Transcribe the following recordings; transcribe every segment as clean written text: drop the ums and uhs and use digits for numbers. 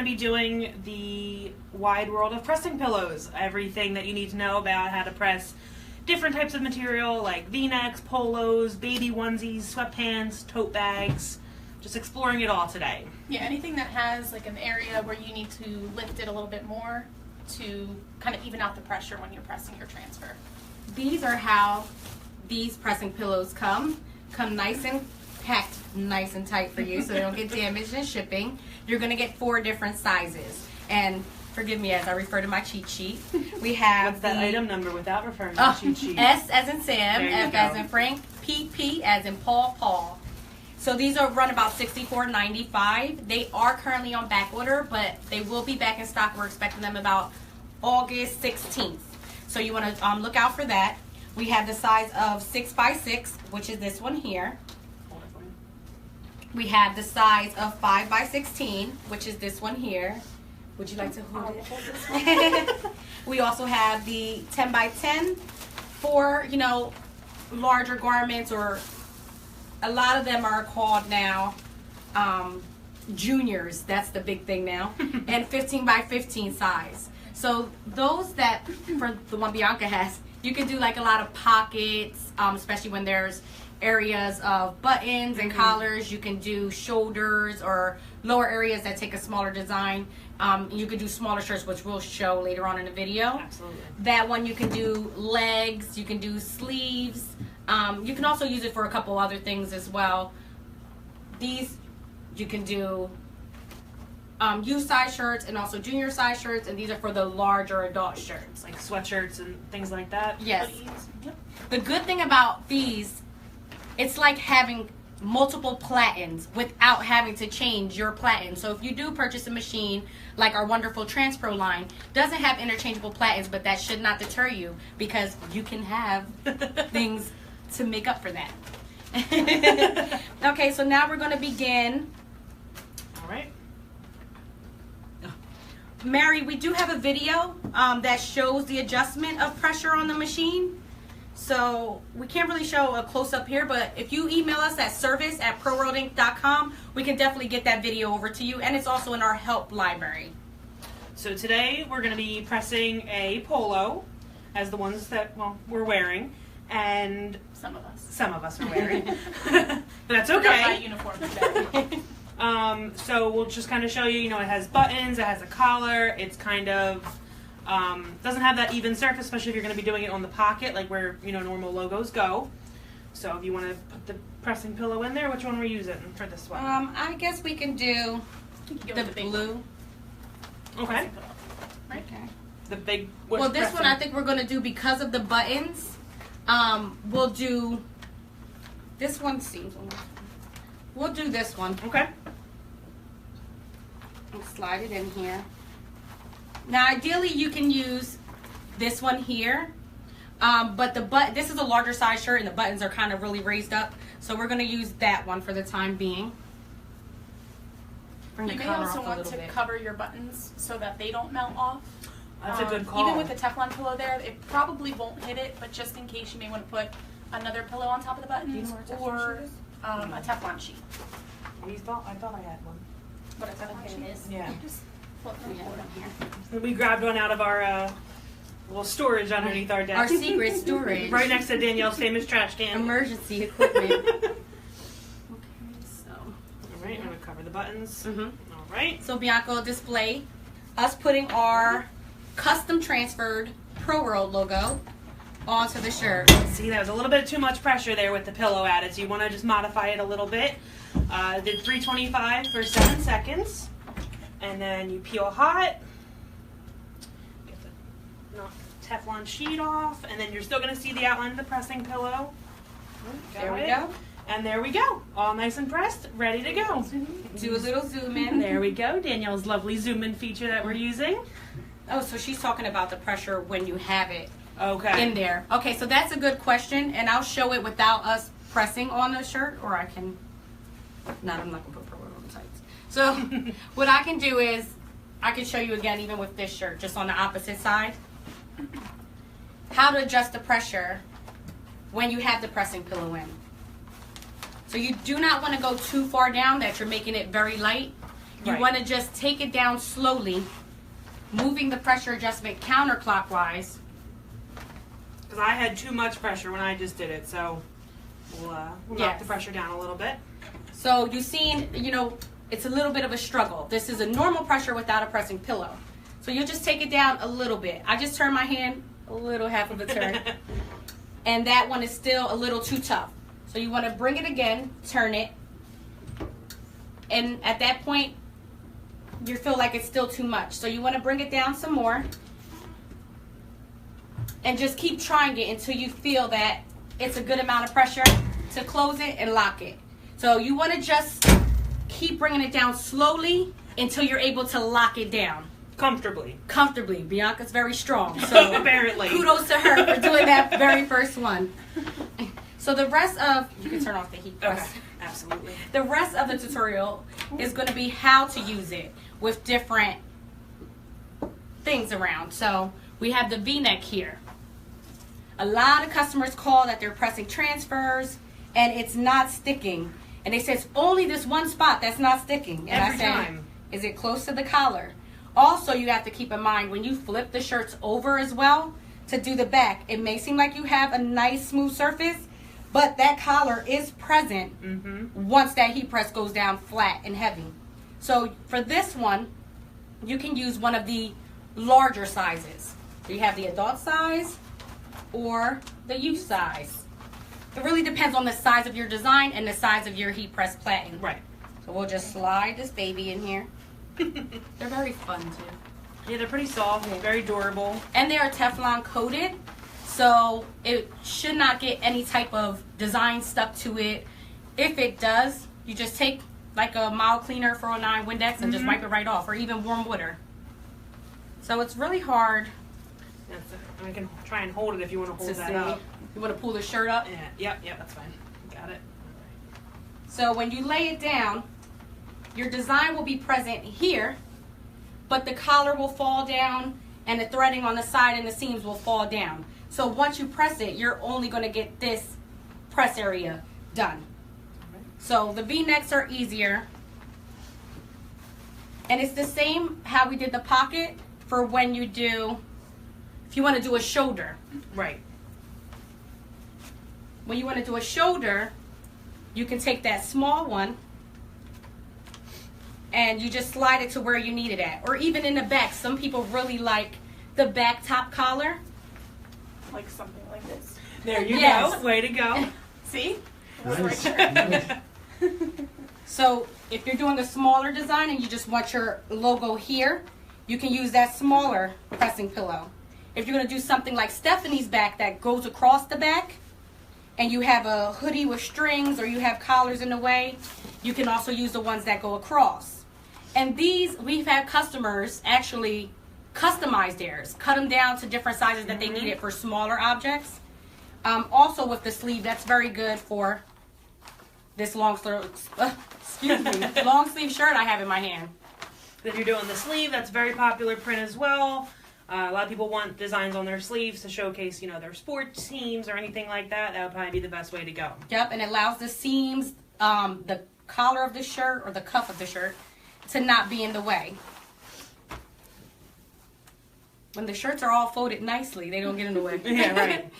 going to be doing the wide world of pressing pillows. Everything that you need to know about how to press different types of material like V-necks, polos, baby onesies, sweatpants, tote bags. Just exploring it all today. Yeah, anything that has like an area where you need to lift it a little bit more to kind of even out the pressure when you're pressing your transfer. These are how these pressing pillows come nice and packed, nice and tight for you so they don't get damaged in shipping. You're going to get 4 different sizes. And forgive me as I refer to my cheat sheet. We have What's that item number without referring to the cheat sheet? S as in Sam, F as in Frank, P as in Paul. So these are run about $64.95. They are currently on back order, but they will be back in stock. We're expecting them about August 16th. So you want to look out for that. We have the size of 6x6, which is this one here. We have the size of 5x16, which is this one here. Would you like to hold it? We also have the 10x10 for, larger garments, or a lot of them are called now juniors. That's the big thing now. And 15x15 size. So those that, for the one Bianca has, you can do like a lot of pockets, especially when there's areas of buttons and collars. You can do shoulders or lower areas that take a smaller design. You could do smaller shirts, which we'll show later on in the video. Absolutely. That one you can do legs, you can do sleeves. You can also use it for a couple other things as well. These you can do youth size shirts and also junior size shirts, and these are for the larger adult shirts. Like sweatshirts and things like that? Yes. Yep. The good thing about these, it's like having multiple platens without having to change your platen. So if you do purchase a machine like our wonderful TransPro line, doesn't have interchangeable platens, but that should not deter you because you can have things to make up for that. Okay, so now we're going to begin. All right. Mary, we do have a video that shows the adjustment of pressure on the machine. So we can't really show a close-up here, but if you email us at service@proworldinc.com, we can definitely get that video over to you, and it's also in our help library. So today we're going to be pressing a polo, as the ones that, we're wearing, and Some of us are wearing. But that's Forgot my okay. uniform today. So we'll just kind of show you, it has buttons, it has a collar, it's kind of, doesn't have that even surface, especially if you're going to be doing it on the pocket, like where, normal logos go. So if you want to put the pressing pillow in there, which one we're using for this one? I guess we can do the blue. Okay. Right? Okay. The big, Well, this one I think we're going to do because of the buttons. We'll do this one. We'll do this one. Okay. We'll slide it in here. Now, ideally, you can use this one here, but this is a larger size shirt, and the buttons are kind of really raised up. So we're going to use that one for the time being. Bring You the may collar also off a want little to bit. cover your buttons so that they don't melt off. That's a good call. Even with the Teflon pillow there, it probably won't hit it, but just in case, you may want to put another pillow on top of the buttons or a Teflon sheet. I thought I had one. What a Teflon sheet is. Yeah. Just flip them Yeah. We grabbed one out of our little storage underneath our desk. Our secret storage. Right next to Danielle's famous trash can. Emergency equipment. Okay, so. All right, I'm going to cover the buttons. Mm-hmm. All right. So Bianca will display us putting our custom transferred Pro World logo onto the shirt. See, that was a little bit too much pressure there with the pillow added, so you want to just modify it a little bit. Did 325 for 7 seconds. And then you peel hot. Get the Teflon sheet off. And then you're still going to see the outline of the pressing pillow. There we go. And there we go. All nice and pressed, ready to go. Do a little zoom in. There we go. Danielle's lovely zoom in feature that we're using. Oh, so she's talking about the pressure when you have it Okay. in there. Okay, so that's a good question, and I'll show it without us pressing on the shirt, or I can, I'm not going to put Pro World on the tights. So what I can do is, I can show you again even with this shirt, just on the opposite side, how to adjust the pressure when you have the pressing pillow in. So you do not want to go too far down that you're making it very light. You Right. want to just take it down slowly, moving the pressure adjustment counterclockwise. Because I had too much pressure when I just did it, so we'll knock Yes. the pressure down a little bit. So you've seen, it's a little bit of a struggle. This is a normal pressure without a pressing pillow. So you'll just take it down a little bit. I just turn my hand a little, half of a turn. And that one is still a little too tough. So you want to bring it again, turn it. And at that point, you feel like it's still too much. So you want to bring it down some more. And just keep trying it until you feel that it's a good amount of pressure to close it and lock it. So you want to just keep bringing it down slowly until you're able to lock it down. Comfortably. Comfortably. Bianca's very strong. So Apparently. kudos to her for doing that very first one. So the rest of, you can turn off the heat press. Okay, absolutely. The rest of the tutorial is going to be how to use it with different things around. So we have the V-neck here. A lot of customers call that they're pressing transfers and it's not sticking. And they say it's only this one spot that's not sticking. And Every I say, time. is it close to the collar? Also, you have to keep in mind when you flip the shirts over as well to do the back, it may seem like you have a nice smooth surface, but that collar is present once that heat press goes down flat and heavy. So for this one, you can use one of the larger sizes. So you have the adult size or the youth size. It really depends on the size of your design and the size of your heat press plating. Right. So we'll just slide this baby in here. They're very fun too. Yeah, they're pretty soft, very durable. And they are Teflon coated, so it should not get any type of design stuck to it. If it does, you just take like a mild cleaner 409 Windex and just wipe it right off, or even warm water. So it's really hard I can try and hold it if you want to hold to that see. up. You want to pull the shirt up? Yeah, yep, that's fine. Got it. So when you lay it down, your design will be present here, but the collar will fall down and the threading on the side and the seams will fall down. So once you press it, you're only going to get this press area done. So the V-necks are easier. And it's the same how we did the pocket for when you do, if you want to do a shoulder. Right. When you want to do a shoulder, you can take that small one and you just slide it to where you need it at. Or even in the back. Some people really like the back top collar. Like something like this. There you Yes. go. Way to go. See? Nice. So if you're doing a smaller design and you just want your logo here, you can use that smaller pressing pillow. If you're going to do something like Stephanie's back that goes across the back, and you have a hoodie with strings or you have collars in the way, you can also use the ones that go across. And these, we've had customers actually customize theirs, cut them down to different sizes that they need it for smaller objects. Also with the sleeve, that's very good for this long sleeve shirt I have in my hand. If you're doing the sleeve, that's a very popular print as well. A lot of people want designs on their sleeves to showcase, their sports teams or anything like that. That would probably be the best way to go. Yep, and it allows the seams, the collar of the shirt or the cuff of the shirt to not be in the way. When the shirts are all folded nicely, they don't get in the way. Yeah, right.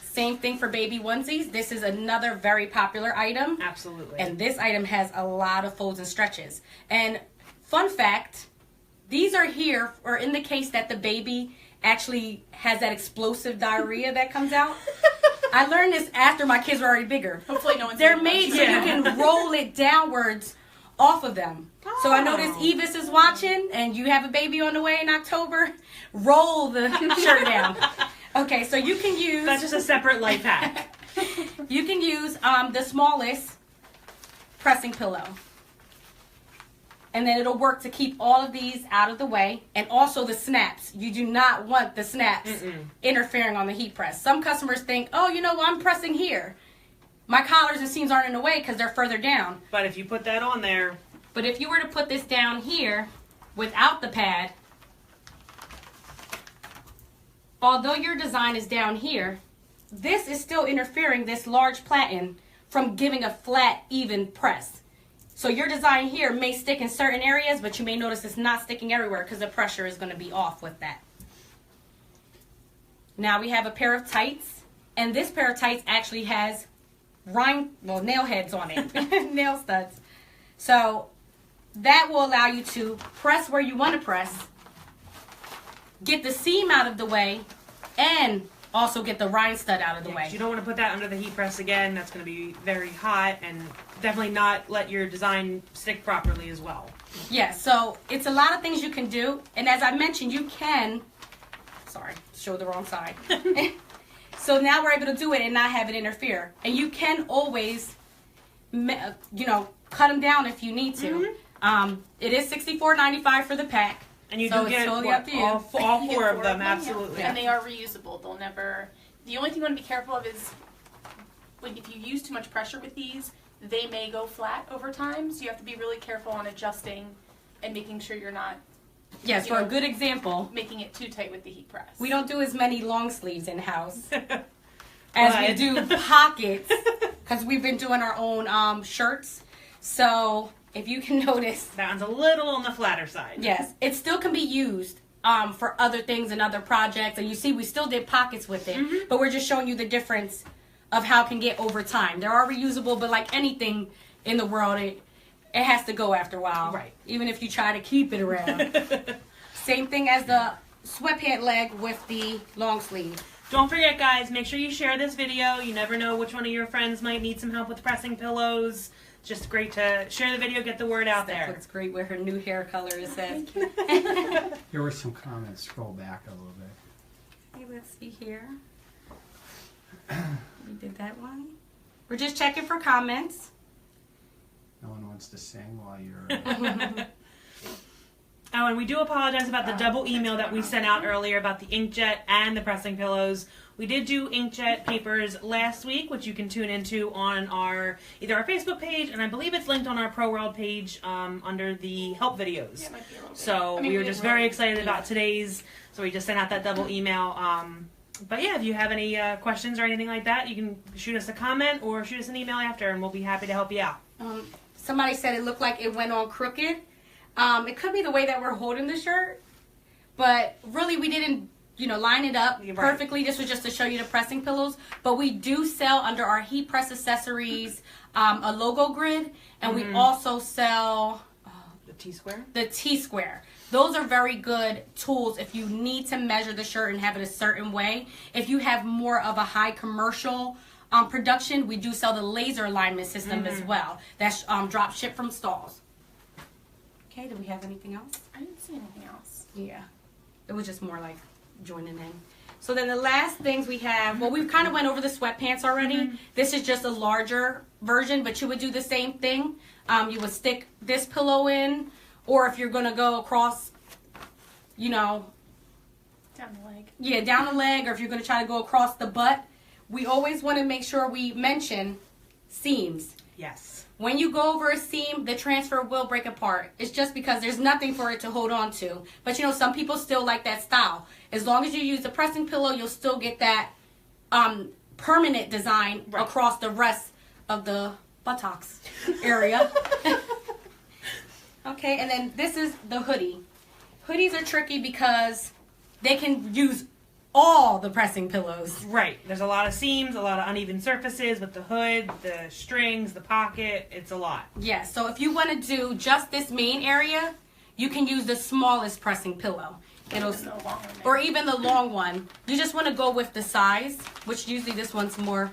Same thing for baby onesies. This is another very popular item. Absolutely. And this item has a lot of folds and stretches. And fun fact, these are here or in the case that the baby actually has that explosive diarrhea that comes out. I learned this after my kids were already bigger. Hopefully no one's They're eating made much. so you can roll it downwards off of them. So I noticed Evis is watching and you have a baby on the way in October. Roll the shirt down. Okay, so you can use... That's just a separate life hack. You can use the smallest pressing pillow. And then it'll work to keep all of these out of the way. And also the snaps. You do not want the snaps interfering on the heat press. Some customers think, oh, I'm pressing here. My collars and seams aren't in the way because they're further down. But if you put that on there... But if you were to put this down here without the pad, although your design is down here, this is still interfering, this large platen, from giving a flat, even press. So your design here may stick in certain areas, but you may notice it's not sticking everywhere because the pressure is going to be off with that. Now we have a pair of tights, and this pair of tights actually has nail heads on it, nail studs. So that will allow you to press where you want to press, get the seam out of the way, and also get the rind stud out of the way. You don't want to put that under the heat press again. That's going to be very hot and definitely not let your design stick properly as well. Yeah, so it's a lot of things you can do. And as I mentioned, you can, show the wrong side. So now we're able to do it and not have it interfere. And you can always, cut them down if you need to. Mm-hmm. It is $64.95 for the pack. And you do get all four of them, absolutely. Yeah. And they are reusable. They'll never... The only thing you want to be careful of is if you use too much pressure with these, they may go flat over time. So you have to be really careful on adjusting and making sure you're not... Yes, for a good example... Making it too tight with the heat press. We don't do as many long sleeves in-house as we do pockets, because we've been doing our own shirts. So... If you can notice, that one's a little on the flatter side. Yes, it still can be used for other things and other projects. And you see, we still did pockets with it, but we're just showing you the difference of how it can get over time. They are reusable, but like anything in the world, it has to go after a while. Right. Even if you try to keep it around. Same thing as the sweatpant leg with the long sleeve. Don't forget, guys, make sure you share this video. You never know which one of your friends might need some help with pressing pillows. Just great to share the video, get the word out there. Looks great where her new hair color is set. There were some comments. Scroll back a little bit. Hey, let's see here. We did that one. We're just checking for comments. No one wants to sing while you're... Oh, and we do apologize about the double email that we sent out earlier about the inkjet and the pressing pillows. We did do inkjet papers last week, which you can tune into on either our Facebook page, and I believe it's linked on our Pro World page under the help videos. Yeah, it might be a little bit. So we were just very excited about today's, so we just sent out that double email. But yeah, if you have any questions or anything like that, you can shoot us a comment or shoot us an email after, and we'll be happy to help you out. Somebody said it looked like it went on crooked. It could be the way that we're holding the shirt, but really we didn't, line it up perfectly. This was just to show you the pressing pillows, but we do sell under our heat press accessories a logo grid, and we also sell the T-square. The T-square. Those are very good tools if you need to measure the shirt and have it a certain way. If you have more of a high commercial production, we do sell the laser alignment system as well. That's drop ship from stalls. Okay, do we have anything else? I didn't see anything else. Yeah. It was just more like joining in. So then the last things we have, well, we kind of went over the sweatpants already. This is just a larger version, but you would do the same thing. You would stick this pillow in, or if you're going to go across, down the leg. Yeah, down the leg, or if you're going to try to go across the butt, we always want to make sure we mention seams. Yes. When you go over a seam, the transfer will break apart. It's just because there's nothing for it to hold on to. But some people still like that style. As long as you use the pressing pillow, you'll still get that permanent design across the rest of the buttocks area. Okay, and then this is the hoodie. Hoodies are tricky because they can use all the pressing pillows. Right. There's a lot of seams, a lot of uneven surfaces with the hood, the strings, the pocket. It's a lot. Yeah, so if you want to do just this main area, you can use the smallest pressing pillow. Or even the long one. You just want to go with the size, which usually this one's more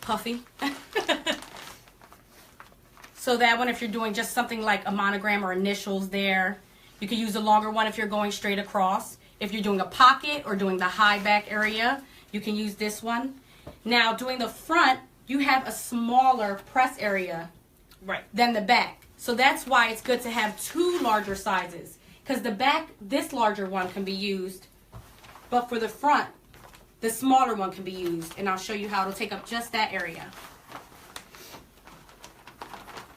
puffy. So that one, if you're doing just something like a monogram or initials there, you can use the longer one if you're going straight across. If you're doing a pocket or doing the high back area, you can use this one. Now, doing the front, you have a smaller press area than the back. So that's why it's good to have two larger sizes. Because the back, this larger one can be used, but for the front, the smaller one can be used. And I'll show you how it'll take up just that area.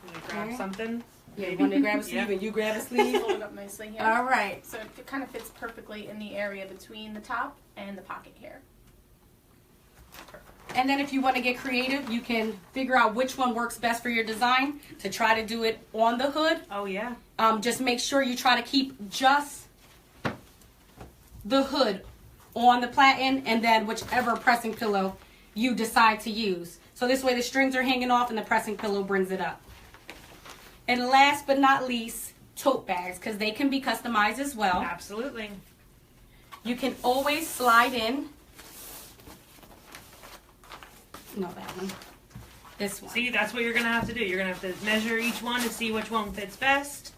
You grab something? Yeah, you want to grab a sleeve and you grab a sleeve? Hold it up nicely here. All right. So it kind of fits perfectly in the area between the top and the pocket here. And then if you want to get creative, you can figure out which one works best for your design to try to do it on the hood. Oh yeah. Just make sure you try to keep just the hood on the platen, and then whichever pressing pillow you decide to use. So this way the strings are hanging off and the pressing pillow brings it up. And last but not least, tote bags, because they can be customized as well. Absolutely. You can always slide in. No, that one. This one. See, that's what you're going to have to do. You're going to have to measure each one to see which one fits best.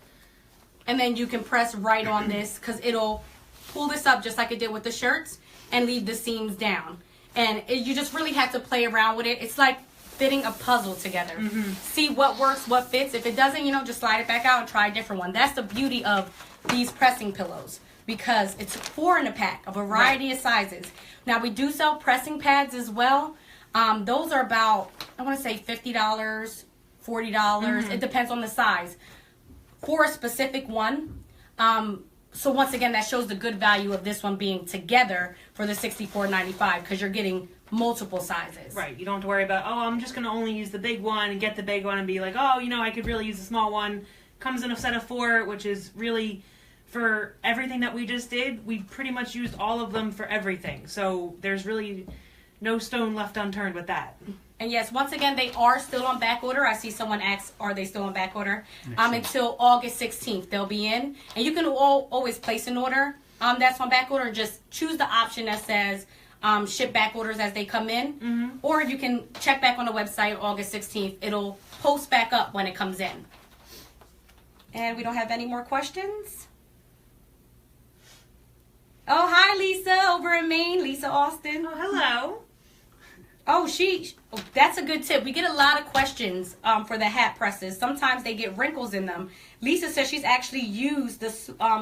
And then you can press right on this because it'll pull this up just like it did with the shirts and leave the seams down. And you just really have to play around with it. It's like fitting a puzzle together. See what works, what fits. If it doesn't, just slide it back out and try a different one. That's the beauty of these pressing pillows, because it's 4 in a pack, a variety of sizes. Now, we do sell pressing pads as well. Those are about, I want to say $50, $40. It depends on the size. For a specific one. So once again, that shows the good value of this one being together for the $64.95, because you're getting multiple sizes. Right. You don't have to worry about, I'm just going to only use the big one and get the big one and be like, I could really use the small one. Comes in a set of 4, which is really, for everything that we just did, we pretty much used all of them for everything. So there's really no stone left unturned with that. And yes, once again, they are still on back order. I see someone ask, are they still on back order? Until August 16th, they'll be in. And you can always place an order that's on back order. Just choose the option that says ship back orders as they come in. Or you can check back on the website August 16th. It'll post back up when it comes in. And we don't have any more questions? Oh, hi, Lisa, over in Maine. Lisa Austin. Oh, hello. Oh, that's a good tip. We get a lot of questions for the hat presses. Sometimes they get wrinkles in them. Lisa says she's actually used the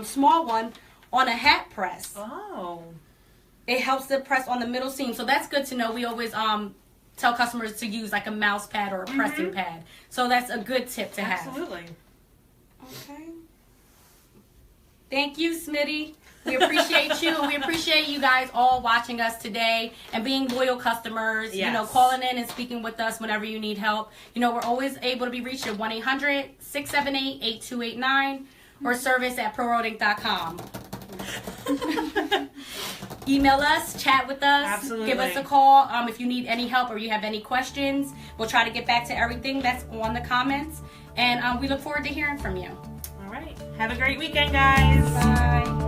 small one on a hat press. Oh. It helps the press on the middle seam. So that's good to know. We always tell customers to use like a mouse pad or a pressing pad. So that's a good tip to have. Absolutely. Okay. Thank you, Smitty. We appreciate you, and we appreciate you guys all watching us today and being loyal customers, Yes. Calling in and speaking with us whenever you need help. We're always able to be reached at 1-800-678-8289 or service@proroding.com. Email us, chat with us, Absolutely. Give us a call if you need any help or you have any questions. We'll try to get back to everything that's on the comments, and we look forward to hearing from you. All right. Have a great weekend, guys. Bye.